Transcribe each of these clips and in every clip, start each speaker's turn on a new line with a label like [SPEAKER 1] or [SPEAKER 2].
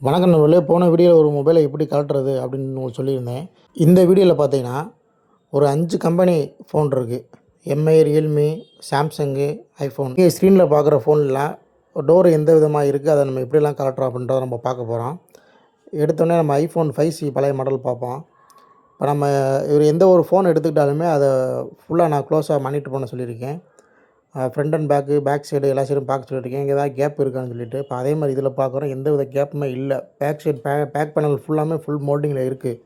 [SPEAKER 1] வணக்கம் நண்பர்களே. போன வீடியோவில் ஒரு மொபைலை எப்படி கழட்டுறது அப்படின்னு உங்களுக்கு சொல்லியிருந்தேன். இந்த வீடியோவில் பார்த்தீங்கன்னா ஒரு 5 கம்பெனி ஃபோன் இருக்குது. Mi, Realme, Samsung, iPhone. இங்கே ஸ்க்ரீனில் பார்க்குற ஃபோன்லாம் டோர் எந்த விதமாக இருக்குது, அதை நம்ம எப்படிலாம் கழட்டுறோம் அப்படின்றத நம்ம பார்க்க போகிறோம். எடுத்தோடனே நம்ம ஐஃபோன் 5C பழைய மாடல் பார்ப்போம். இப்போ நம்ம எந்த ஒரு ஃபோன் எடுத்துக்கிட்டாலுமே அதை ஃபுல்லாக நான் க்ளோஸாக மானிட்டர் பண்ண சொல்லியிருக்கேன். ஃப்ரண்ட் அண்ட் பேக் சைடு எல்லா சைடும் பார்க்க சொல்லியிருக்கேன். இங்கே ஏதாவது கேப் இருக்கான்னு சொல்லிட்டு. இப்போ அதே மாதிரி இதில் பார்க்குறோம், எந்த வித கேப்புமே இல்லை. பேக் சைடு பேக் பேனல் ஃபுல்லாமே ஃபுல் மோல்டிங்கில் இருக்குது.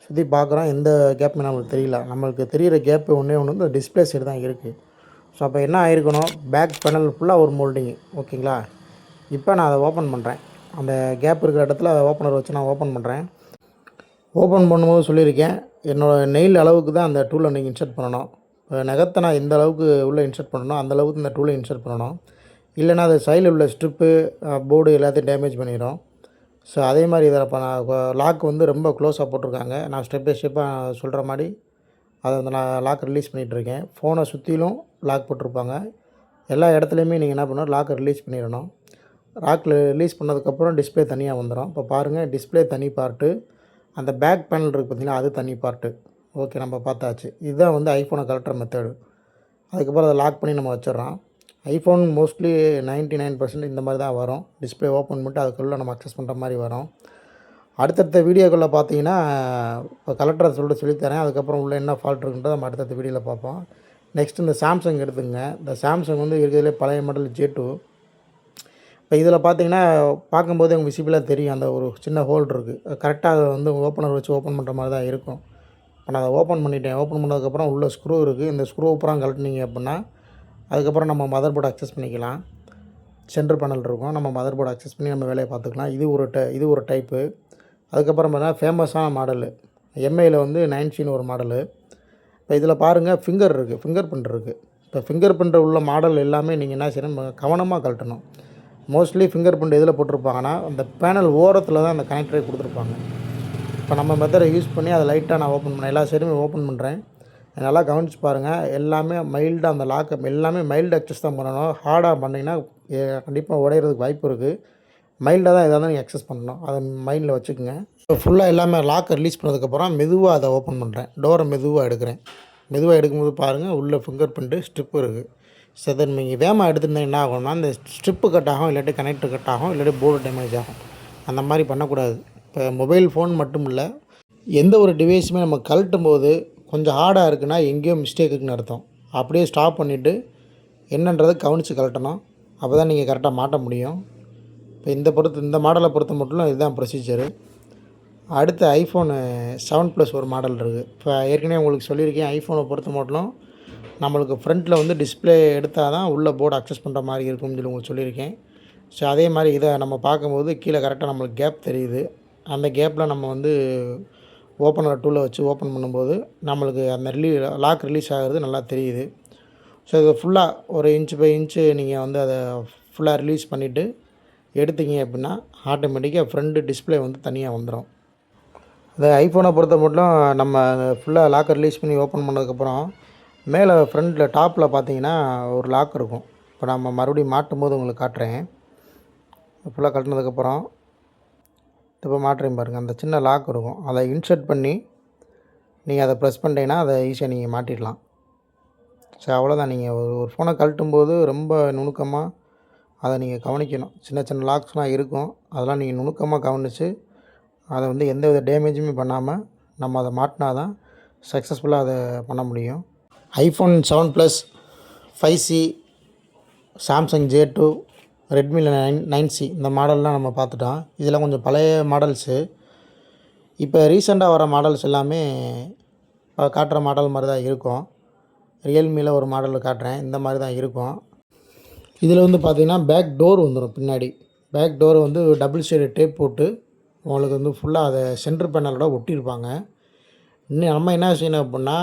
[SPEAKER 1] சுற்றி பார்க்குறோம், எந்த கேப்புமே நம்மளுக்கு தெரியல. நம்மளுக்கு தெரிகிற கேப்பு ஒன்றே ஒன்று இந்த டிஸ்பிளே சைடு தான் இருக்குது. ஸோ அப்போ என்ன ஆகிருக்கணும், பேக் பேனல் ஃபுல்லாக ஒரு மோல்டிங்கு. ஓகேங்களா? இப்போ நான் அதை ஓப்பன் பண்ணுறேன். அந்த கேப் இருக்கிற இடத்துல அதை ஓப்பனர் வச்சு நான் ஓப்பன் பண்ணுறேன். ஓப்பன் பண்ணும்போது சொல்லியிருக்கேன், என்னோடய நெயில் அளவுக்கு தான் அந்த டூலை நீங்கள் இன்சர்ட் பண்ணணும். நகத்தை நான் எந்த அளவுக்கு உள்ளே இன்சர்ட் பண்ணணும் அந்த அளவுக்கு இந்த டூலை இன்சர்ட் பண்ணணும். இல்லைனா அது சைடில் உள்ள ஸ்ட்ரிப்பு, போர்டு எல்லாத்தையும் டேமேஜ் பண்ணிடும். ஸோ அதே மாதிரி இதில் இப்போ நான் லாக் வந்து ரொம்ப க்ளோஸாக போட்டிருக்காங்க. நான் ஸ்டெப் பை ஸ்டெப்பாக சொல்கிற மாதிரி அதை வந்து நான் லாக் ரிலீஸ் பண்ணிகிட்ருக்கேன். ஃபோனை சுற்றிலும் லாக் போட்டிருப்பாங்க. எல்லா இடத்துலையுமே நீங்கள் என்ன பண்ணணும், லாக்கை ரிலீஸ் பண்ணிடணும். லாக்கில் ரிலீஸ் பண்ணதுக்கப்புறம் டிஸ்பிளே தனியாக வந்துடும். இப்போ பாருங்கள், டிஸ்பிளே தனி பார்ட்டு, அந்த பேக் பேனல் இருக்குது பார்த்திங்கன்னா, அது தனி பார்ட்டு. ஓகே, நம்ம பார்த்தாச்சு. இதுதான் வந்து ஐஃபோனை கழட்டுற மெத்தடு. அதுக்கப்புறம் அதை லாக் பண்ணி நம்ம வச்சிடறோம். ஐஃபோன் மோஸ்ட்லி 99% இந்த மாதிரி தான் வரும். டிஸ்பிளே ஓப்பன் பண்ணிட்டு அதுக்குள்ளே நம்ம அக்சஸ் பண்ணுற மாதிரி வரும். அடுத்தடுத்த வீடியோக்குள்ளே பார்த்தீங்கன்னா இப்போ கலெக்டரை சொல்லித்தரேன். அதுக்கப்புறம் உள்ள என்ன ஃபால்ட் இருக்குன்றதை நம்ம அடுத்தடுத்த வீடியோவில் பார்ப்போம். நெக்ஸ்ட் இந்த சாம்சங் எடுத்துங்க. இந்த சாம்சங் வந்து இருக்கிறதுலே பழைய மாடல் J2. இப்போ இதில் பார்த்தீங்கன்னா பார்க்கும்போது உங்களுக்கு விசிபிளாக தெரியும், அந்த ஒரு சின்ன ஹோல்டு இருக்குது. கரெக்டாக அதை வந்து ஓப்பனர் வச்சு ஓப்பன் பண்ணுற மாதிரி தான் இருக்கும். இப்போ நான் அதை ஓப்பன் பண்ணிட்டேன். ஓப்பன் பண்ணதுக்கப்புறம் உள்ள ஸ்க்ரூ இருக்குது. இந்த ஸ்க்ரூ அப்புறம் கழட்டினீங்க அப்படின்னா அதுக்கப்புறம் நம்ம மதர் போர்டு அக்சஸ் பண்ணிக்கலாம். சென்டர் பேனல் இருக்கும், நம்ம மதர் போர்டு அக்சஸ் பண்ணி நம்ம வேலையை பார்த்துக்கலாம். இது ஒரு டைப்பு. அதுக்கப்புறம் பார்த்தீங்கன்னா ஃபேமஸான மாடலு எம்ஐயில் வந்து 9Cன்னு ஒரு மாடலு. இப்போ இதில் பாருங்கள், ஃபிங்கர் பிரிண்ட் இருக்குது. இப்போ ஃபிங்கர் பிரிண்ட் உள்ள மாடல் எல்லாமே நீங்கள் என்ன செய்யணும், கவனமாக கழட்டணும். மோஸ்ட்லி ஃபிங்கர் பிரிண்ட் எதில் போட்டிருப்பாங்கன்னா அந்த பேனல் ஓரத்தில் தான் அந்த கனெக்டரை கொடுத்துருப்பாங்க. இப்போ நம்ம மெத்தடை யூஸ் பண்ணி அதை லைட்டாக நான் ஓப்பன் பண்ணேன். எல்லா சைடுமே ஓப்பன் பண்ணுறேன். நல்லா கவனித்து பாருங்கள். எல்லாமே மைல்டாக அந்த லாக்கை எல்லாமே மைல்டு அக்சஸ் தான் பண்ணணும். ஹார்டாக பண்ணிங்கன்னா கண்டிப்பாக உடையிறதுக்கு வாய்ப்பு இருக்குது. மைல்டாக தான் எதாவது நீங்கள் அக்சஸ் பண்ணணும். அதை மைண்டில் வச்சுக்கோங்க. இப்போ ஃபுல்லாக எல்லாமே லாக்கை ரிலீஸ் பண்ணதுக்கப்புறம் மெதுவாக அதை ஓப்பன் பண்ணுறேன். டோரை மெதுவாக எடுக்கிறேன். மெதுவாக எடுக்கும்போது பாருங்கள், உள்ளே ஃபிங்கர் பிரிண்ட்டு ஸ்ட்ரிப்பு இருக்குது. ஸோ அதை நீங்கள் வேகமாக எடுத்துருந்தீங்க என்ன ஆகும்னா, அந்த ஸ்ட்ரிப்பு கட் ஆகும், இல்லாட்டி கனெக்டர் கட் ஆகும், இல்லாட்டி போர்டு டேமேஜ் ஆகும். அந்த மாதிரி பண்ணக்கூடாது. இப்போ மொபைல் ஃபோன் மட்டும் இல்லை, எந்த ஒரு டிவைஸுமே நம்ம கழட்டும் போது கொஞ்சம் ஹார்டாக இருக்குன்னா எங்கேயோ மிஸ்டேக் இருக்குன்னு அர்த்தம். அப்படியே ஸ்டாப் பண்ணிவிட்டு என்னன்றதை கவனித்து கழட்டணும். அப்போ தான் நீங்கள் கரெக்டாக மாட்ட முடியும். இப்போ இந்த மாடலை பொறுத்த மட்டும் இதுதான் ப்ரொசீஜரு. அடுத்து ஐஃபோனு 7 Plus ஒரு மாடல் இருக்குது. இப்போ ஏற்கனவே உங்களுக்கு சொல்லியிருக்கேன், ஐஃபோனை பொறுத்த மட்டும் நம்மளுக்கு ஃப்ரண்ட்டில் வந்து டிஸ்பிளே எடுத்தால் தான் உள்ள போர்டு அக்சஸ் பண்ணுற மாதிரி இருக்கும்னு சொல்லி உங்களுக்கு சொல்லியிருக்கேன். ஸோ அதே மாதிரி இதை நம்ம பார்க்கும்போது கீழே கரெக்டாக நம்மளுக்கு கேப் தெரியுது. அந்த கேப்பில் நம்ம வந்து ஓப்பனர் டூலை வச்சு ஓப்பன் பண்ணும்போது நம்மளுக்கு அந்த லாக் ரிலீஸ் ஆகிறது நல்லா தெரியுது. ஸோ இது ஃபுல்லாக ஒரு இன்ச் பை இன்ச்சு நீங்கள் வந்து அதை ஃபுல்லாக ரிலீஸ் பண்ணிவிட்டு எடுத்தீங்க அப்படின்னா ஆட்டோமேட்டிக்காக ஃப்ரண்ட் டிஸ்பிளே வந்து தனியாக வந்துடும். இந்த ஐஃபோனை பொறுத்த மட்டும் நம்ம ஃபுல்லாக லாக்கை ரிலீஸ் பண்ணி ஓப்பன் பண்ணதுக்கப்புறம் மேலே ஃப்ரண்ட்டில் டாப்பில் பார்த்தீங்கன்னா ஒரு லாக் இருக்கும். இப்போ நம்ம மறுபடியும் மாட்டும் போது உங்களுக்கு காட்டுறேன். ஃபுல்லாக கட்டினதுக்கப்புறம் இப்போ மாட்டுறேன் பாருங்கள், அந்த சின்ன லாக் இருக்கும். அதை இன்சர்ட் பண்ணி நீங்கள் அதை ப்ரெஸ் பண்ணிட்டீங்கன்னா அதை ஈஸியாக நீங்கள் மாட்டிடலாம். ஸோ அவ்வளோதான். நீங்கள் ஒரு ஃபோனை கழட்டும்போது ரொம்ப நுணுக்கமாக அதை நீங்கள் கவனிக்கணும். சின்ன சின்ன லாக்ஸ்லாம் இருக்கும், அதெல்லாம் நீங்கள் நுணுக்கமாக கவனித்து அதை வந்து எந்த வித டேமேஜுமே பண்ணாமல் நம்ம அதை மாட்டினா தான் சக்ஸஸ்ஃபுல்லாக அதை பண்ண முடியும். IPhone 7 Plus, 5C, Samsung J2, ரெட்மியில் 9C இந்த மாடல்லாம் நம்ம பார்த்துட்டோம். இதெல்லாம் கொஞ்சம் பழைய மாடல்ஸு. இப்போ ரீசெண்டாக வர மாடல்ஸ் எல்லாமே காட்டுற மாடல் மாதிரி தான் இருக்கும். ரியல்மியில் ஒரு மாடல் காட்டுறேன், இந்த மாதிரி தான் இருக்கும். இதில் வந்து பார்த்திங்கன்னா பேக் டோர் வந்துடும். பின்னாடி பேக் டோரை வந்து டபுள் சைடு டேப் போட்டு உங்களுக்கு வந்து ஃபுல்லாக அதை சென்டர் பேனலோட ஒட்டியிருப்பாங்க. இன்னும் நம்ம என்ன செய்யணும் அப்படின்னா,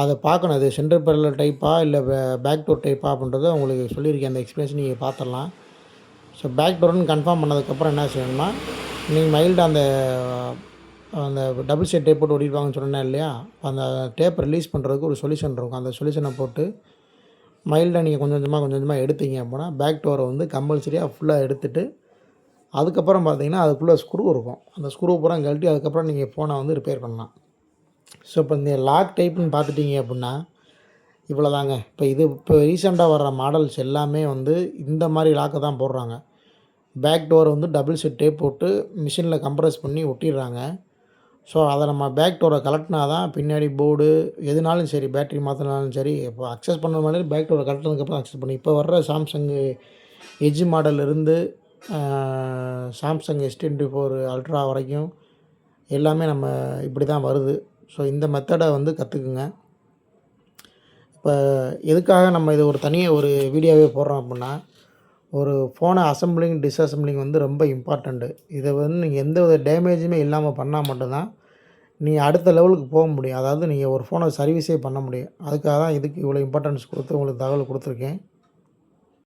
[SPEAKER 1] அதை பார்க்கணும், அது சென்டர் பேனல் டைப்பாக இல்லை பேக் டோர் டைப்பாக அப்படின்றத உங்களுக்கு சொல்லியிருக்கேன். அந்த எக்ஸ்பீரியன்ஸ் நீங்கள் பார்த்துடலாம். ஸோ பேக் டோர்னு கன்ஃபார்ம் பண்ணதுக்கப்புறம் என்ன செய்யணும்னா, நீங்கள் மைல்டாக அந்த டபுள் சைட் டேப் போட்டு ஒட்டியிருப்பாங்கன்னு சொன்னேன் இல்லையா, அந்த டேப்பை ரிலீஸ் பண்ணுறதுக்கு ஒரு சொல்யூஷன் இருக்கும். அந்த சொல்யூஷனை போட்டு மைல்டாக நீங்கள் கொஞ்சம் கொஞ்சமாக எடுத்தீங்க அப்படின்னா பேக் டோரை வந்து கம்பல்சரியாக ஃபுல்லாக எடுத்துகிட்டு அதுக்கப்புறம் பார்த்தீங்கன்னா அதுக்குள்ளே ஸ்க்ரூ இருக்கும். அந்த ஸ்க்ரூ பூரா கழட்டி அதுக்கப்புறம் நீங்கள் ஃபோனை வந்து ரிப்பேர் பண்ணலாம். ஸோ இப்போ இந்த லாக் டைப்புன்னு பார்த்துட்டிங்க அப்படின்னா இவ்வளோதாங்க. இப்போ ரீசெண்டாக வர்ற மாடல்ஸ் எல்லாமே வந்து இந்த மாதிரி லாக்கை தான் போடுறாங்க. பேக் டோர் வந்து டபுள் செட் டேப் போட்டு மிஷினில் கம்ப்ரஸ் பண்ணி ஒட்டிடுறாங்க. ஸோ அதை நம்ம பேக் டோரை கழட்டினா தான் பின்னாடி போர்டு எதுனாலும் சரி, பேட்டரி மாற்றினாலும் சரி, இப்போ அக்சஸ் பண்ண மாதிரி பேக் டோரை கழட்டினதுக்கப்புறம் அக்சஸ் பண்ணி இப்போ வர்ற சாம்சங் எட்ஜ் மாடல் இருந்து சாம்சங் S24 அல்ட்ரா வரைக்கும் எல்லாமே நம்ம இப்படி தான் வருது. ஸோ இந்த மெத்தடை வந்து கற்றுக்குங்க. இப்போ எதுக்காக நம்ம இது ஒரு தனியாக ஒரு வீடியோவே போடுறோம் அப்படின்னா, ஒரு ஃபோனை அசெம்பிளிங், டிஸ்அசெம்பிளிங் வந்து ரொம்ப இம்பார்ட்டண்ட்டு. இதை வந்து நீங்கள் எந்த வித டேமேஜுமே இல்லாமல் பண்ணால் மட்டும்தான் நீங்கள் அடுத்த லெவலுக்கு போக முடியும். அதாவது நீங்கள் ஒரு ஃபோனை சர்வீஸே பண்ண முடியும். அதுக்காக தான் இதுக்கு இவ்வளோ இம்பார்ட்டன்ஸ் கொடுத்து உங்களுக்கு தகவல் கொடுத்துருக்கேன்.